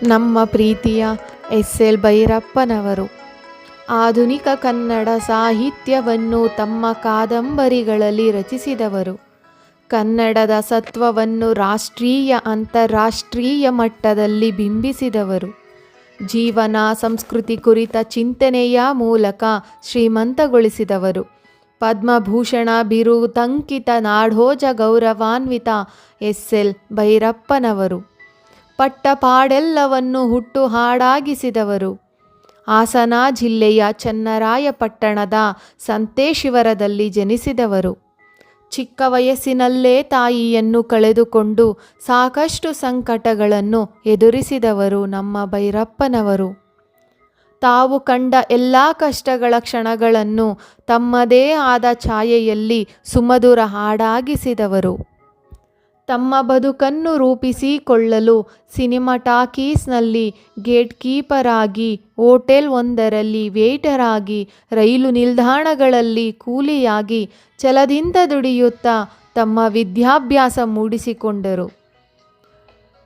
ನಮ್ಮ ಪ್ರೀತಿಯ ಎಸ್.ಎಲ್. ಭೈರಪ್ಪನವರು ಆಧುನಿಕ ಕನ್ನಡ ಸಾಹಿತ್ಯವನ್ನು ತಮ್ಮ ಕಾದಂಬರಿಗಳಲ್ಲಿ ರಚಿಸಿದವರು. ಕನ್ನಡದ ಸತ್ವವನ್ನು ರಾಷ್ಟ್ರೀಯ ಅಂತಾರಾಷ್ಟ್ರೀಯ ಮಟ್ಟದಲ್ಲಿ ಬಿಂಬಿಸಿದವರು. ಜೀವನ ಸಂಸ್ಕೃತಿ ಕುರಿತ ಚಿಂತನೆಯ ಮೂಲಕ ಶ್ರೀಮಂತಗೊಳಿಸಿದವರು. ಪದ್ಮಭೂಷಣ ಬಿರುದಂಕಿತ ನಾಡೋಜ ಗೌರವಾನ್ವಿತ ಎಸ್.ಎಲ್. ಭೈರಪ್ಪನವರು ಪಟ್ಟಪಾಡೆಲ್ಲವನ್ನು ಹುಟ್ಟು ಹಾಡಾಗಿಸಿದವರು. ಹಾಸನ ಜಿಲ್ಲೆಯ ಚನ್ನರಾಯಪಟ್ಟಣದ ಸಂತೇಶಿವರದಲ್ಲಿ ಜನಿಸಿದವರು. ಚಿಕ್ಕ ವಯಸ್ಸಿನಲ್ಲೇ ತಾಯಿಯನ್ನು ಕಳೆದುಕೊಂಡು ಸಾಕಷ್ಟು ಸಂಕಟಗಳನ್ನು ಎದುರಿಸಿದವರು ನಮ್ಮ ಭೈರಪ್ಪನವರು. ತಾವು ಕಂಡ ಎಲ್ಲ ಕಷ್ಟಗಳ ಕ್ಷಣಗಳನ್ನು ತಮ್ಮದೇ ಆದ ಛಾಯೆಯಲ್ಲಿ ಸುಮಧುರ ಹಾಡಾಗಿಸಿದವರು. ತಮ್ಮ ಬದುಕನ್ನು ರೂಪಿಸಿಕೊಳ್ಳಲು ಸಿನಿಮಾ ಟಾಕೀಸ್ನಲ್ಲಿ ಗೇಟ್ ಕೀಪರ್ ಆಗಿ, ಹೋಟೆಲ್ ಒಂದರಲ್ಲಿ ವೇಟರ್ ಆಗಿ, ರೈಲು ನಿಲ್ದಾಣಗಳಲ್ಲಿ ಕೂಲಿಯಾಗಿ ಛಲದಿಂದ ದುಡಿಯುತ್ತಾ ತಮ್ಮ ವಿದ್ಯಾಭ್ಯಾಸ ಮೂಡಿಸಿಕೊಂಡರು.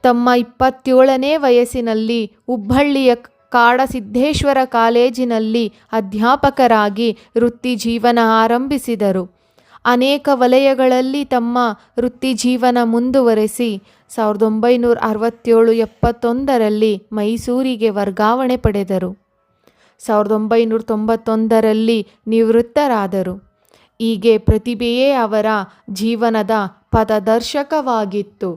ತಮ್ಮ 27ನೇ ವಯಸ್ಸಿನಲ್ಲಿ ಹುಬ್ಬಳ್ಳಿಯ ಕಾಡಸಿದ್ದೇಶ್ವರ ಕಾಲೇಜಿನಲ್ಲಿ ಅಧ್ಯಾಪಕರಾಗಿ ವೃತ್ತಿ ಜೀವನ ಆರಂಭಿಸಿದರು. ಅನೇಕ ವಲಯಗಳಲ್ಲಿ ತಮ್ಮ ವೃತ್ತಿ ಜೀವನ ಮುಂದುವರೆಸಿ 1967-71ರಲ್ಲಿ ಮೈಸೂರಿಗೆ ವರ್ಗಾವಣೆ ಪಡೆದರು. 1991ರಲ್ಲಿ ನಿವೃತ್ತರಾದರು. ಹೀಗೆ ಪ್ರತಿಭೆಯೇ ಅವರ ಜೀವನದ ಪಥದರ್ಶಕವಾಗಿತ್ತು.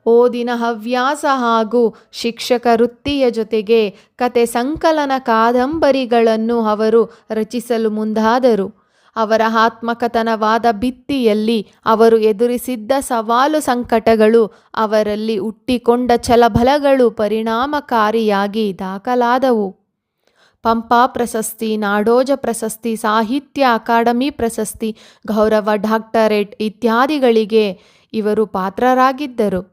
ಓದಿನ ಹವ್ಯಾಸ ಹಾಗೂ ಶಿಕ್ಷಕ ವೃತ್ತಿಯ ಜೊತೆಗೆ ಕತೆ ಸಂಕಲನ ಕಾದಂಬರಿಗಳನ್ನು ಅವರು ರಚಿಸಲು ಮುಂದಾದರು. ಅವರ ಆತ್ಮಕಥನವಾದ ಭಿತ್ತಿಯಲ್ಲಿ ಅವರು ಎದುರಿಸಿದ್ದ ಸವಾಲು ಸಂಕಟಗಳು, ಅವರಲ್ಲಿ ಹುಟ್ಟಿಕೊಂಡ ಛಲಬಲಗಳು ಪರಿಣಾಮಕಾರಿಯಾಗಿ ದಾಖಲಾದವು. ಪಂಪ ಪ್ರಶಸ್ತಿ, ನಾಡೋಜ ಪ್ರಶಸ್ತಿ, ಸಾಹಿತ್ಯ ಅಕಾಡೆಮಿ ಪ್ರಶಸ್ತಿ, ಗೌರವ ಡಾಕ್ಟರೇಟ್ ಇತ್ಯಾದಿಗಳಿಗೆ ಇವರು ಪಾತ್ರರಾಗಿದ್ದರು.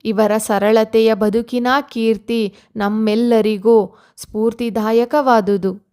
ಇವರ ಸರಳತೆಯ ಬದುಕಿನ ಕೀರ್ತಿ ನಮ್ಮೆಲ್ಲರಿಗೂ ಸ್ಫೂರ್ತಿದಾಯಕವಾದುದು.